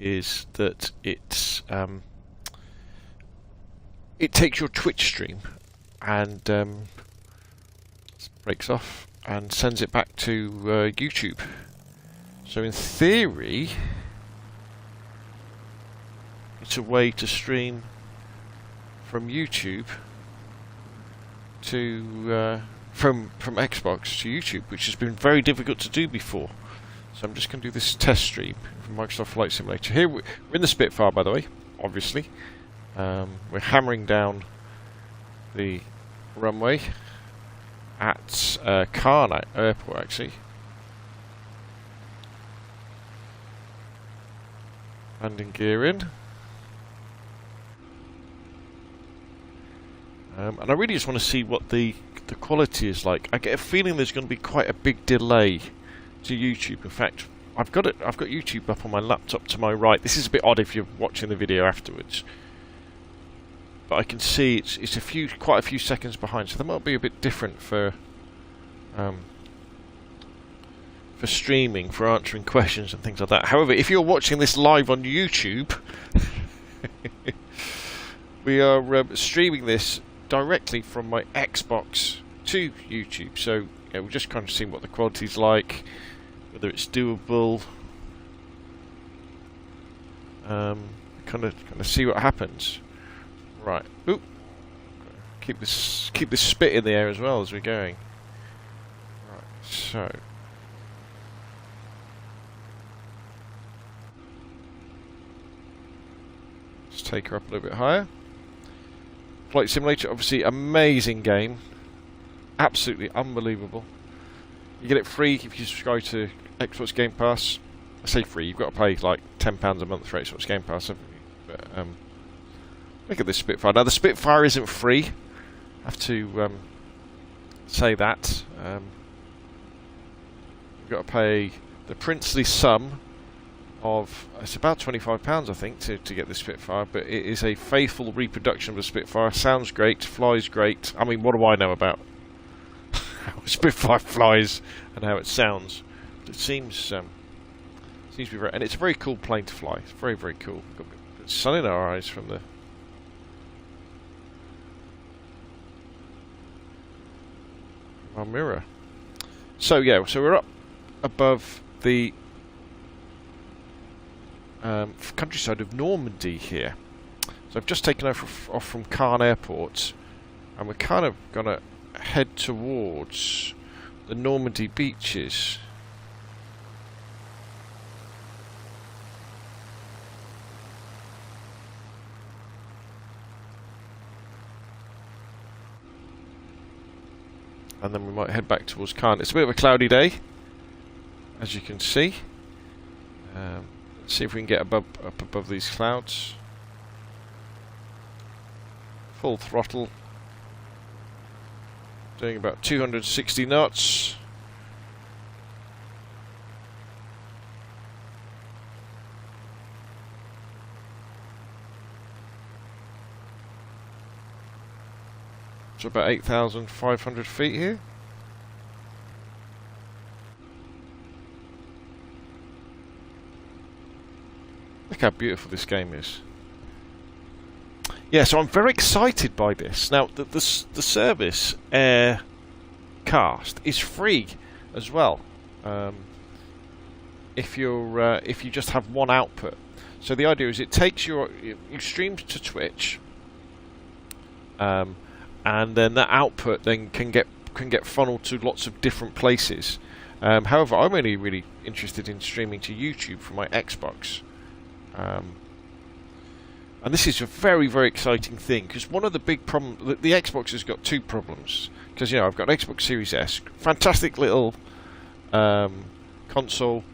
is that it takes your Twitch stream and breaks off and sends it back to YouTube. So in theory, it's a way to stream from YouTube to from Xbox to YouTube, which has been very difficult to do before. So I'm just going to do this test stream from Microsoft Flight Simulator. Here we're in the Spitfire, by the way, obviously. We're hammering down the runway at Cairn Airport, actually. Landing gear in. And I really just want to see what the quality is like. I get a feeling there's going to be quite a big delay to YouTube. In fact, I've got YouTube up on my laptop to my right. This is a bit odd if you're watching the video afterwards, but I can see it's quite a few seconds behind. So that might be a bit different for streaming, for answering questions and things like that. However, if you're watching this live on YouTube, we are streaming this directly from my Xbox to YouTube. So yeah, we're just kind of seeing what the quality's like, whether it's doable. Kind of see what happens. Right. Oop. Keep this spit in the air as well as we're going. Right. So. Let's take her up a little bit higher. Flight Simulator, obviously amazing game. Absolutely unbelievable. You get it free if you subscribe to Xbox Game Pass. I say free, you've got to pay like £10 a month for Xbox Game Pass, haven't you? But, look at this Spitfire. Now the Spitfire isn't free. I have to say that. You've got to pay the princely sum of, it's about £25 I think to get the Spitfire, but it is a faithful reproduction of a Spitfire. Sounds great, flies great. I mean, what do I know about how a Spitfire flies and how it sounds? But it seems to be very, and it's a very cool plane to fly. It's very, very cool. Got the sun in our eyes from our mirror. So yeah, so we're up above the countryside of Normandy here. So I've just taken off from Cairn Airport, and we're kind of going to head towards the Normandy beaches. And then we might head back towards Cairn. It's a bit of a cloudy day, as you can see. Let's see if we can get up above these clouds. Full throttle. Doing about 260 knots. So about 8,500 feet here. Look how beautiful this game is. Yeah, so I'm very excited by this. Now, the service AirCast is free as well. If you just have one output. So the idea is it takes you stream to Twitch, and then that output then can get funneled to lots of different places. However, I'm only really interested in streaming to YouTube from my Xbox. And this is a very, very exciting thing, because one of the big problems, the Xbox has got two problems. Because, you know, I've got an Xbox Series S, fantastic little console,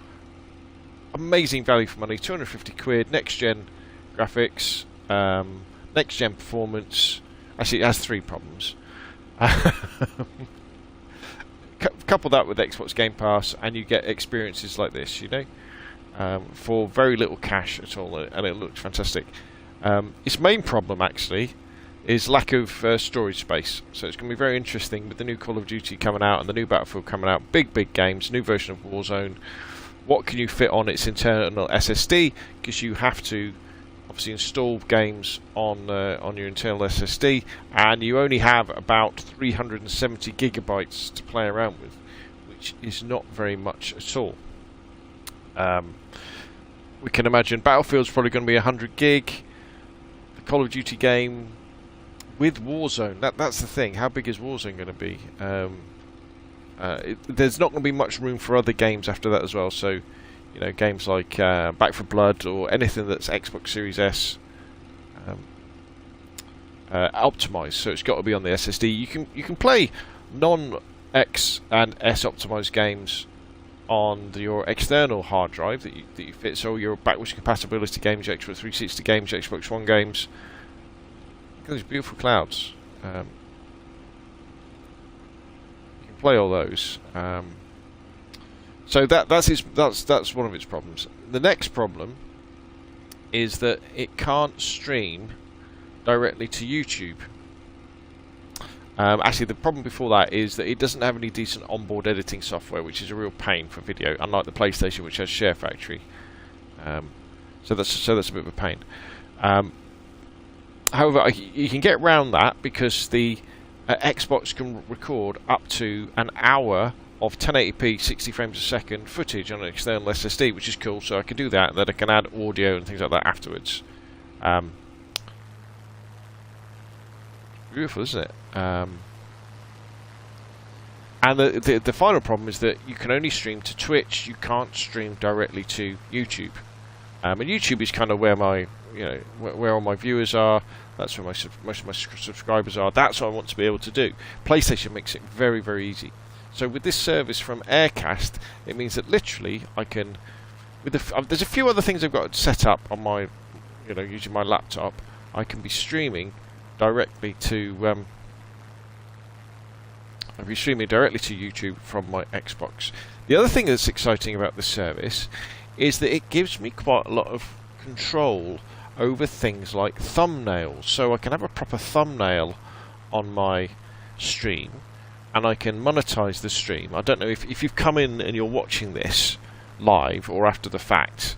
amazing value for money, 250 quid, next gen graphics, next gen performance. Actually, it has three problems. Couple that with Xbox Game Pass, and you get experiences like this, you know, for very little cash at all, and it looks fantastic. Its main problem, actually, is lack of storage space. So it's going to be very interesting with the new Call of Duty coming out and the new Battlefield coming out. Big games, new version of Warzone. what can you fit on its internal SSD, because you have to obviously install games on your internal SSD, and you only have about 370 gigabytes to play around with, which is not very much at all. We can imagine Battlefield's probably going to be 100 gig. The Call of Duty game with Warzone, that's the thing. How big is Warzone going to be? There's not going to be much room for other games after that as well. So, you know, games like Back 4 Blood or anything that's Xbox Series S optimized. So it's got to be on the SSD. You can play non-X and S optimized games on your external hard drive that you fit. So your backwards compatibility games, your Xbox 360 games, your Xbox One games. Look at those beautiful clouds. You can play all those. So that's one of its problems. The next problem is that it can't stream directly to YouTube. Actually, the problem before that is that it doesn't have any decent onboard editing software, which is a real pain for video, unlike the PlayStation, which has Share Factory. So that's a bit of a pain. However, you can get around that because the Xbox can record up to an hour of 1080p 60 frames a second footage on an external SSD, which is cool. So I can do that, and then I can add audio and things like that afterwards. Beautiful, isn't it? And the final problem is that you can only stream to Twitch. You can't stream directly to YouTube. And YouTube is kind of where my, where all my viewers are. That's where most of my subscribers are. That's what I want to be able to do. PlayStation makes it very, very easy. So with this service from AirCast, it means that literally I can. There's a few other things I've got set up on my, using my laptop. I can be streaming directly to. I'll be streaming directly to YouTube from my Xbox. The other thing that's exciting about this service is that it gives me quite a lot of control over things like thumbnails. So I can have a proper thumbnail on my stream, and I can monetize the stream. I don't know if you've come in and you're watching this live or after the fact.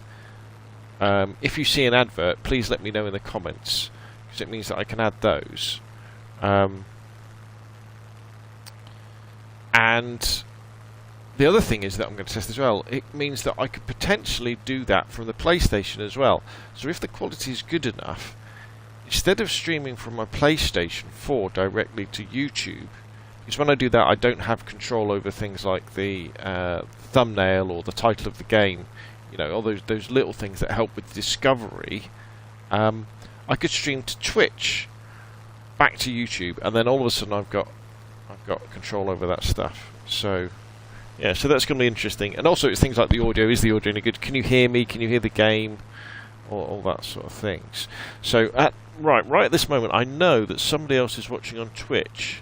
If you see an advert, please let me know in the comments, because it means that I can add those. And the other thing is that I'm going to test as well. It means that I could potentially do that from the PlayStation as well. So if the quality is good enough, instead of streaming from my PlayStation 4 directly to YouTube, because when I do that I don't have control over things like the thumbnail or the title of the game, all those little things that help with discovery. I could stream to Twitch, back to YouTube, and then all of a sudden I've got control over that stuff. So yeah, so that's going to be interesting. And also it's things like the audio. Is the audio any good? Can you hear me? Can you hear the game? All that sort of things. So right at this moment, I know that somebody else is watching on Twitch.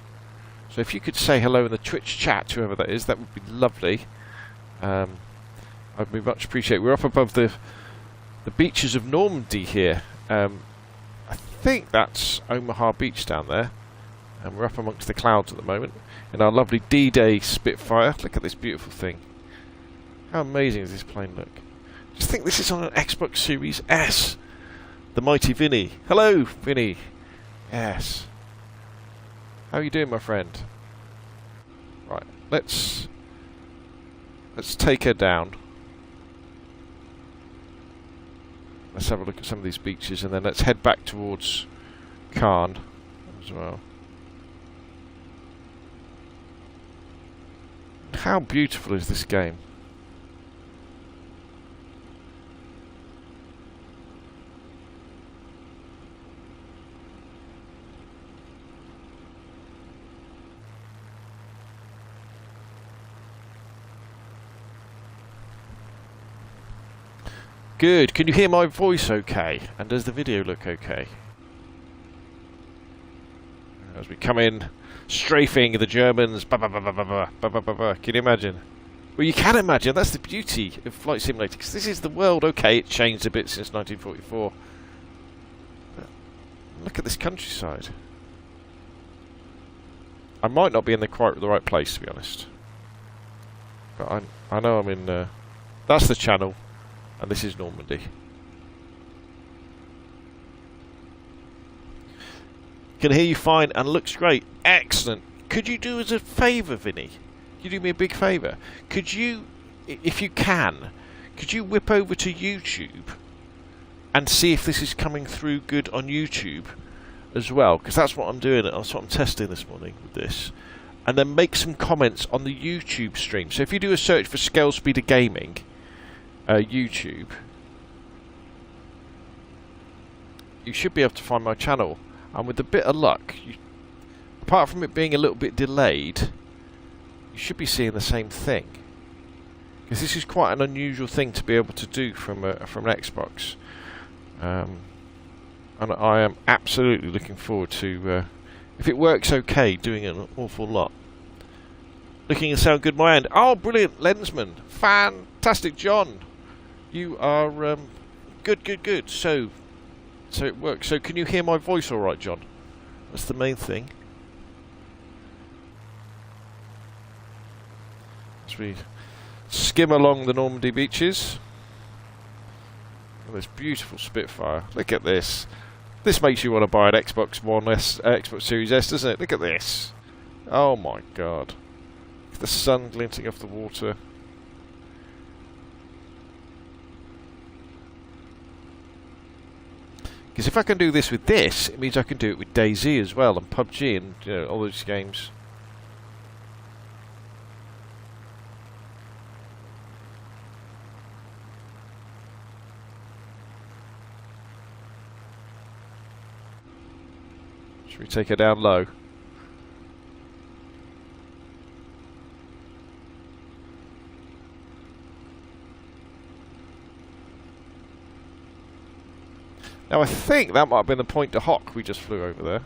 So if you could say hello in the Twitch chat, whoever that is, that would be lovely. I'd be much appreciated. We're up above the beaches of Normandy here. I think that's Omaha Beach down there. And we're up amongst the clouds at the moment in our lovely D-Day Spitfire. Look at this beautiful thing. How amazing does this plane look? Just think this is on an Xbox Series S. The mighty Vinny. Hello, Vinny. Yes. How are you doing, my friend? Right, let's take her down. Let's have a look at some of these beaches, and then let's head back towards Caen as well. How beautiful is this game? Good. Can you hear my voice okay? And does the video look okay? As we come in, strafing the Germans. Can you imagine? Well, you can imagine. That's the beauty of Flight Simulator, because this is the world. Okay, it changed a bit since 1944. But look at this countryside. I might not be in quite the right place, to be honest. But I know I'm in That's the channel, and this is Normandy. Can hear you fine and looks great. Excellent. Could you do us a favour, Vinny? Could you do me a big favour? Could you, if you can, could you whip over to YouTube and see if this is coming through good on YouTube as well? Because that's what I'm doing. That's what I'm testing this morning with this. And then make some comments on the YouTube stream. So if you do a search for Scale Speeder Gaming, YouTube, you should be able to find my channel. And with a bit of luck, apart from it being a little bit delayed, you should be seeing the same thing. Because this is quite an unusual thing to be able to do from an Xbox. And I am absolutely looking forward to, if it works okay, doing an awful lot. Looking and sound good, my end. Oh, brilliant, Lensman. Fantastic, John. You are good. So it works. So can you hear my voice all right, John? That's the main thing. As we skim along the Normandy beaches. And this beautiful Spitfire. Look at this. This makes you want to buy an Xbox One S, Xbox Series S, doesn't it? Look at this. Oh my God. The sun glinting off the water. Because if I can do this with this, it means I can do it with DayZ as well, and PUBG, and all those games. Should we take her down low? Now I think that might have been the Point de Hoc we just flew over there.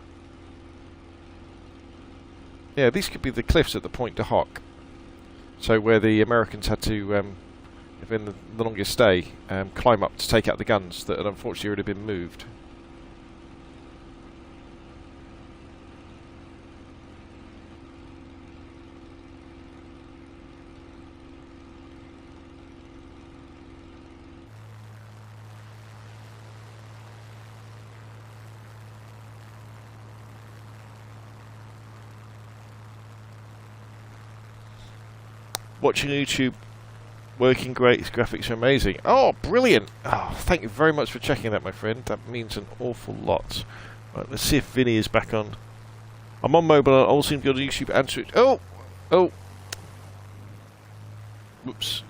Yeah, these could be the cliffs at the Point de Hoc. So where the Americans had to, in the longest stay, climb up to take out the guns that had unfortunately already been moved. Watching YouTube working great, his graphics are amazing. Oh, brilliant! Oh, thank you very much for checking that, my friend. That means an awful lot. Right, let's see if Vinny is back on. I'm on mobile, I all seem to go to YouTube answer it. Oh! Whoops.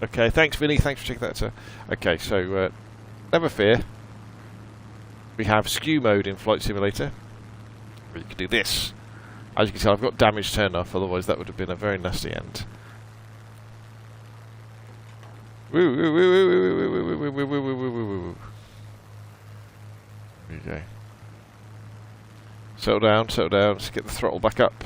Okay, thanks Vinny, thanks for checking that, sir. Okay, so, never fear. We have skew mode in Flight Simulator. You can do this. As you can tell, I've got damage turned off, otherwise that would have been a very nasty end. Woo, woo, woo, woo, woo, woo, woo, woo, woo, woo, woo, woo. There you go. Settle down, let's get the throttle back up.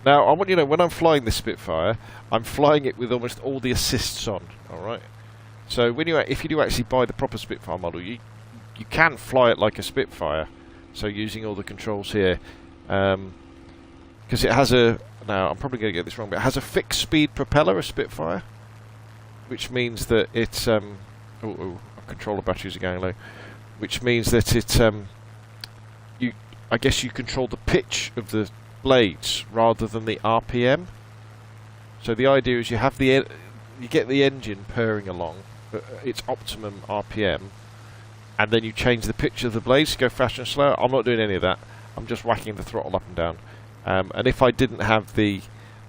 Now, I want you to know, when I'm flying this Spitfire, I'm flying it with almost all the assists on, alright? So, when if you do actually buy the proper Spitfire model, you can fly it like a Spitfire. So, using all the controls here. Because it has a... Now, I'm probably going to get this wrong, but it has a fixed speed propeller, a Spitfire. Which means that it's... controller batteries are going low. Which means that it... I guess you control the pitch of the blades rather than the RPM. So the idea is you have you get the engine purring along at its optimum RPM, and then you change the pitch of the blades to go faster and slower. I'm not doing any of that. I'm just whacking the throttle up and down. And if I didn't have the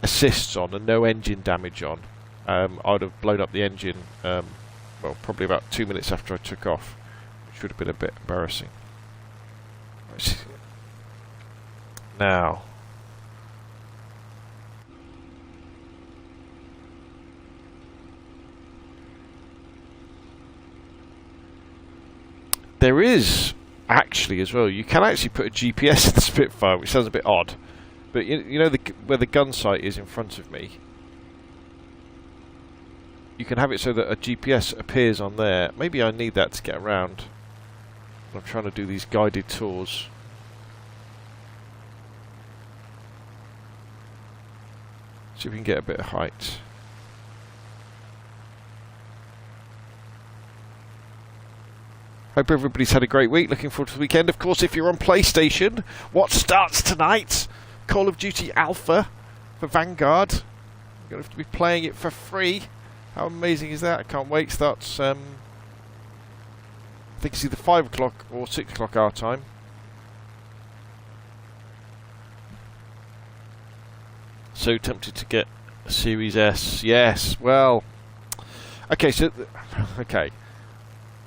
assists on and no engine damage on, I would have blown up the engine, well, probably about 2 minutes after I took off, which would have been a bit embarrassing. Now, there is actually as well, you can actually put a GPS in the Spitfire, which sounds a bit odd, but you know where the gun sight is in front of me, you can have it so that a GPS appears on there. Maybe I need that to get around. I'm trying to do these guided tours. See if we can get a bit of height. Hope everybody's had a great week. Looking forward to the weekend. Of course, if you're on PlayStation, what starts tonight? Call of Duty Alpha for Vanguard. You're going to have to be playing it for free. How amazing is that? I can't wait. Starts, I think it's either 5 o'clock or 6 o'clock our time. So tempted to get a Series S. Yes, well... Okay, so...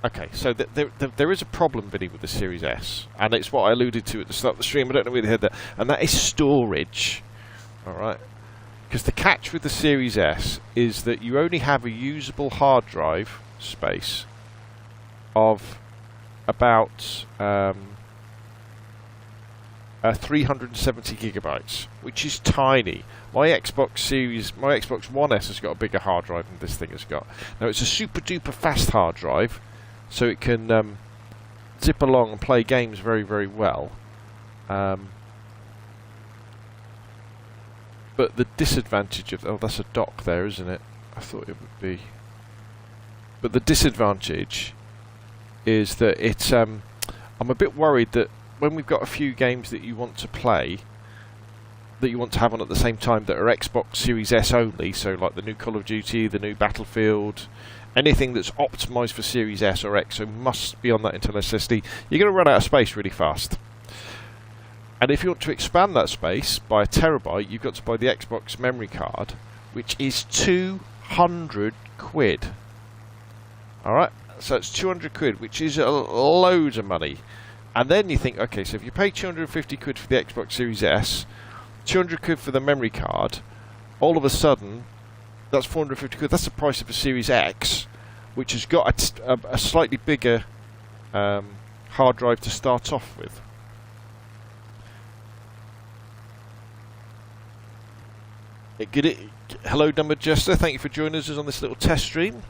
Okay, so there is a problem, Vinny, with the Series S, and it's what I alluded to at the start of the stream. I don't know whether you heard that, and that is storage. All right, because the catch with the Series S is that you only have a usable hard drive space of about 370 gigabytes, which is tiny. My Xbox One S has got a bigger hard drive than this thing has got. Now it's a super duper fast hard drive. So it can zip along and play games very, very well. But the disadvantage of... Oh, that's a dock there, isn't it? I thought it would be... But the disadvantage is that it's... I'm a bit worried that when we've got a few games that you want to play, that you want to have on at the same time that are Xbox Series S only, so like the new Call of Duty, the new Battlefield... Anything that's optimised for Series S or X, so must be on that internal SSD, you're going to run out of space really fast. And if you want to expand that space by a terabyte, you've got to buy the Xbox memory card, which is 200 quid. Alright, so it's 200 quid, which is loads of money. And then you think, okay, so if you pay 250 quid for the Xbox Series S, 200 quid for the memory card, all of a sudden... That's 450 quid. That's the price of a Series X, which has got a slightly bigger hard drive to start off with. Hello, Dumber Jester. Thank you for joining us on this little test stream.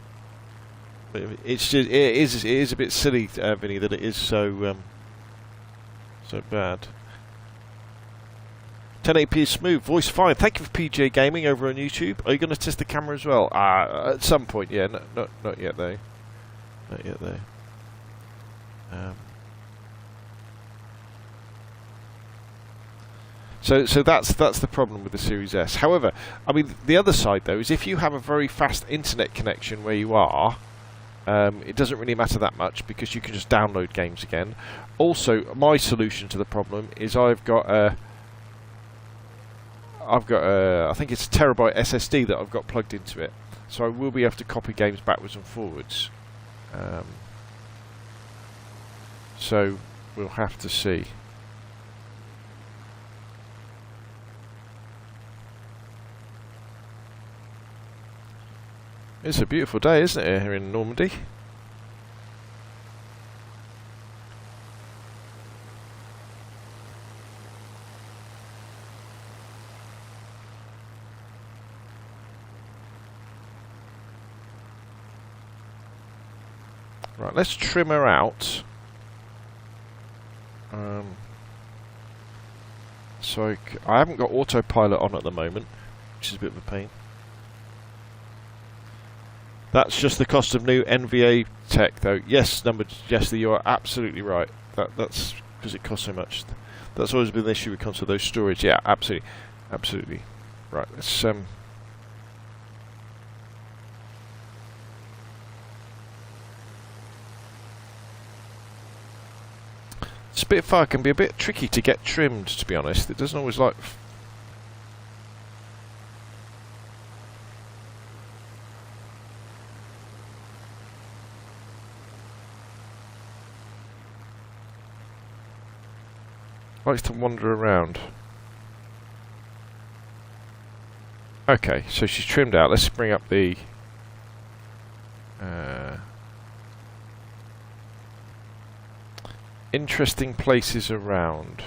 It's just, it is a bit silly, Vinny, that it is so bad. 1080p is smooth, voice fine. Thank you for PJ Gaming over on YouTube. Are you going to test the camera as well? At some point, yeah. Not yet though. Not yet though. So that's the problem with the Series S. However, I mean the other side though is if you have a very fast internet connection where you are, it doesn't really matter that much because you can just download games again. Also, my solution to the problem is I've got a I think it's a terabyte SSD that I've got plugged into it, so I will be able to copy games backwards and forwards. So we'll have to see. It's a beautiful day, isn't it, here in Normandy? Right, let's trim her out. So I haven't got autopilot on at the moment, which is a bit of a pain. That's just the cost of new NVA tech, though. Yes, Jester, you are absolutely right. That's because it costs so much. That's always been the issue with console, those storage. Yeah, absolutely, absolutely. Right, let's Spitfire can be a bit tricky to get trimmed, to be honest. It doesn't always like... likes to wander around. Okay, so she's trimmed out. Let's bring up the... interesting places around.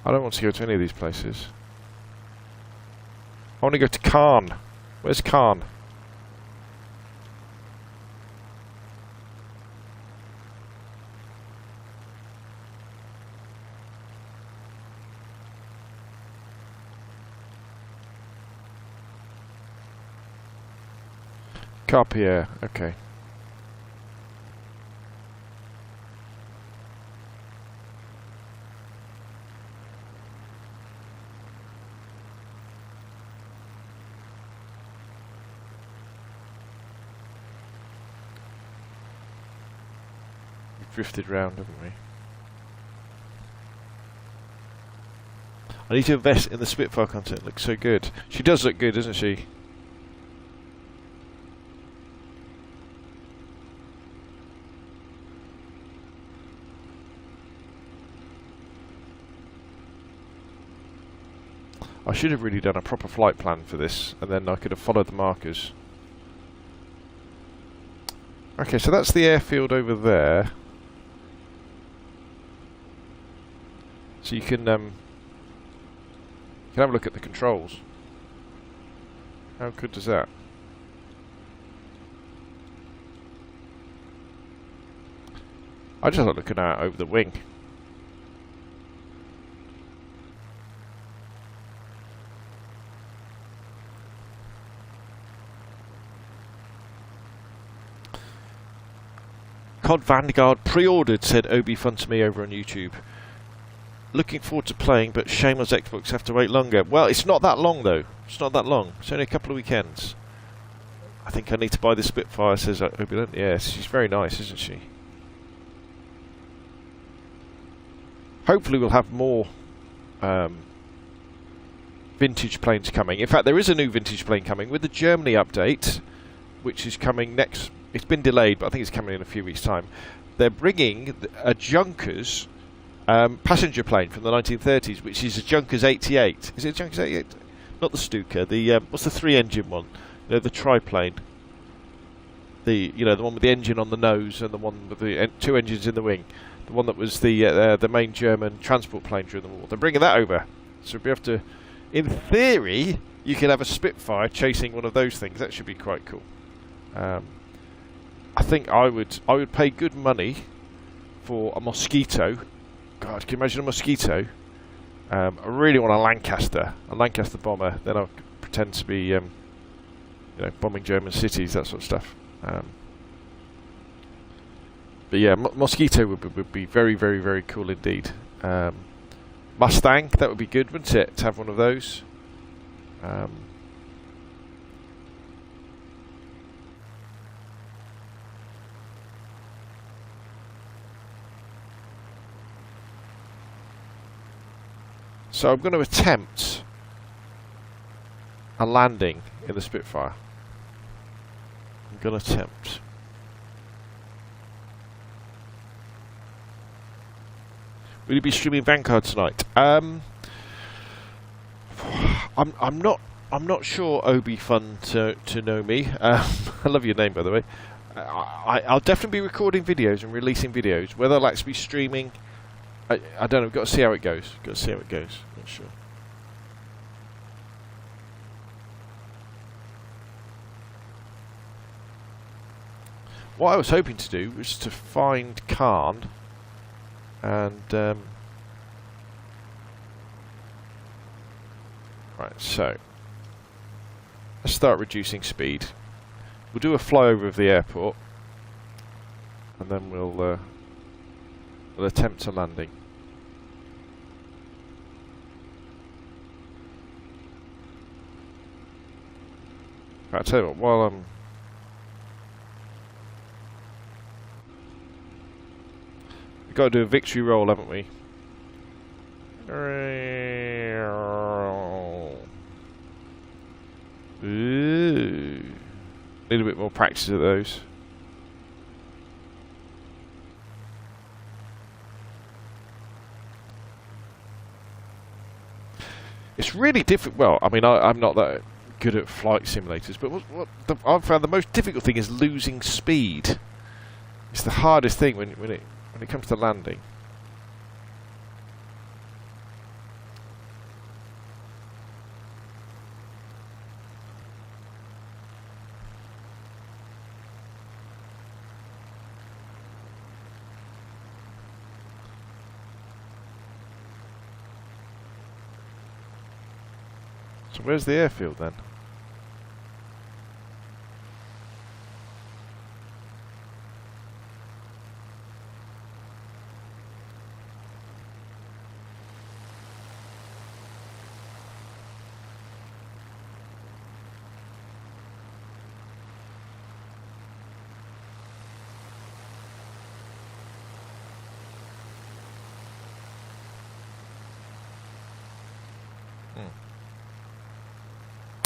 I don't want to go to any of these places. I want to go to Caen. Where's Caen? Carpier, okay. We've drifted round, haven't we? I need to invest in the Spitfire content. It looks so good. She does look good, doesn't she? I should have really done a proper flight plan for this, and then I could have followed the markers. Okay, so that's the airfield over there. So you can have a look at the controls. How good is that? I just like looking out over the wing. COD Vanguard pre-ordered, said Obi Fun to me over on YouTube. Looking forward to playing, but shameless Xbox have to wait longer. Well, it's not that long though. It's not that long. It's only a couple of weekends. I think I need to buy the Spitfire, says Obi. Yes, she's very nice, isn't she? Hopefully we'll have more vintage planes coming. In fact, there is a new vintage plane coming with the Germany update, which is coming next. It's been delayed, but I think it's coming in a few weeks' time. They're bringing a Junkers passenger plane from the 1930s, which is a Junkers 88. Is it a Junkers 88? Not the Stuka. The what's the three-engine one? You know, the triplane. The one with the engine on the nose and the one with the two engines in the wing. The one that was the main German transport plane during the war. They're bringing that over, so we have to. In theory, you could have a Spitfire chasing one of those things. That should be quite cool. I think I would pay good money for a Mosquito. God, can you imagine a Mosquito? I really want a Lancaster bomber. Then I'll pretend to be, bombing German cities, that sort of stuff. But yeah, Mosquito would be very, very, very cool indeed. Mustang, that would be good, wouldn't it? To have one of those. So I'm going to attempt a landing in the Spitfire. I'm going to attempt. Will you be streaming Vanguard tonight? I'm not sure. Obi Fun to know me. I love your name, by the way. I'll definitely be recording videos and releasing videos. Whether I'll actually be streaming, I don't know. We've got to see how it goes. Not sure. What I was hoping to do was to find Khan and right. So let's start reducing speed. We'll do a flyover of the airport, and then we'll attempt a landing. Right, I'll tell you what, while we've got to do a victory roll, haven't we? Ooh. Need a bit more practice at those. It's really difficult. Well, I mean, I'm not that good at flight simulators, but I've found the most difficult thing is losing speed. It's the hardest thing when it comes to landing. So where's the airfield then?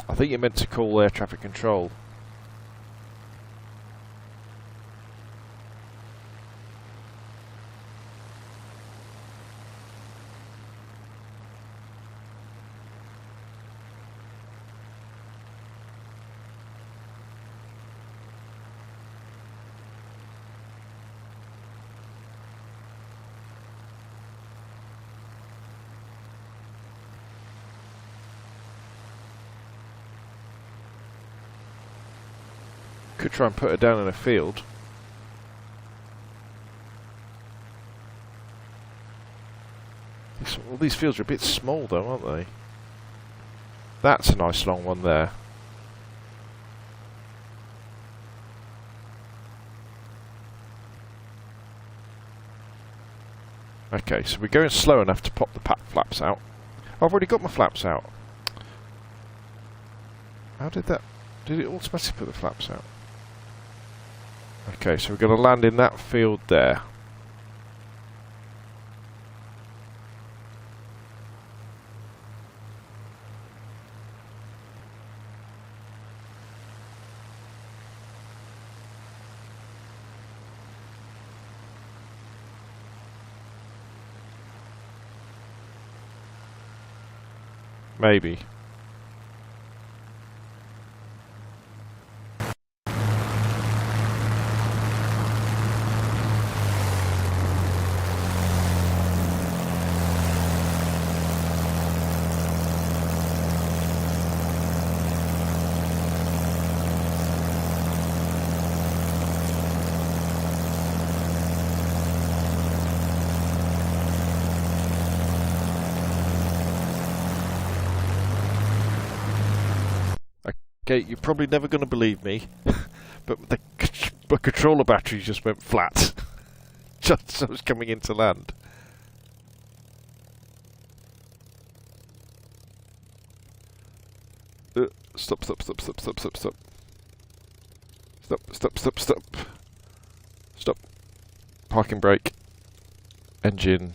I think you're meant to call air traffic control. Could try and put her down in a field. All these fields are a bit small though, aren't they? That's a nice long one there. Okay, so we're going slow enough to pop the flaps out. I've already got my flaps out. How did that... Did it automatically put the flaps out? Okay, so we're going to land in that field there. Maybe. Okay, you're probably never going to believe me, but the controller battery just went flat just as I was coming into land. Stop, stop, stop, stop, stop, stop, stop. Stop, stop, stop, stop. Stop. Parking brake. Engine.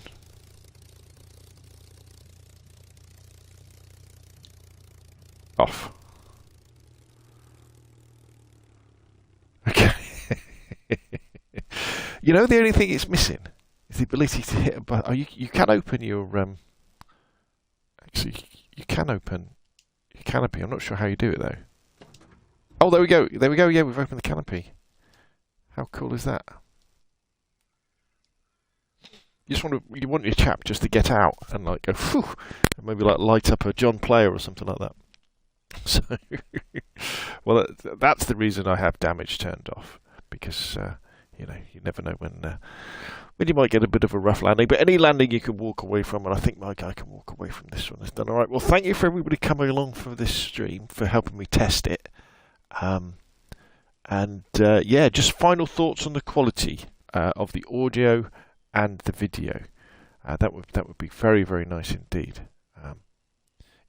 Off. Okay. You know, the only thing it's missing is the ability to hit a button. Oh, you can open your actually, you can open your canopy. I'm not sure how you do it though. Oh, there we go. There we go. Yeah, we've opened the canopy. How cool is that? You want your chap just to get out and like go, phew, and maybe like light up a John Player or something like that. So, well, that's the reason I have damage turned off, because you know, you never know when you might get a bit of a rough landing. But any landing you can walk away from, and I think my guy can walk away from this one. It's done all right. Well, thank you for everybody coming along for this stream, for helping me test it. Yeah, just final thoughts on the quality of the audio and the video. That would be very, very nice indeed.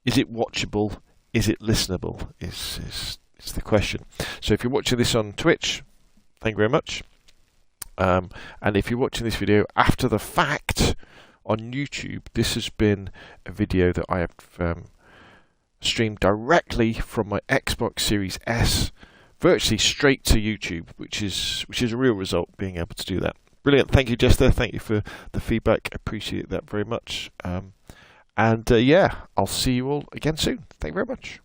Is it watchable? Is it listenable? Is the question. So if you're watching this on Twitch, thank you very much. And if you're watching this video after the fact on YouTube, this has been a video that I have streamed directly from my Xbox Series S, virtually straight to YouTube, which is a real result, being able to do that. Brilliant. Thank you, Jester. Thank you for the feedback. I appreciate that very much. Yeah, I'll see you all again soon. Thank you very much.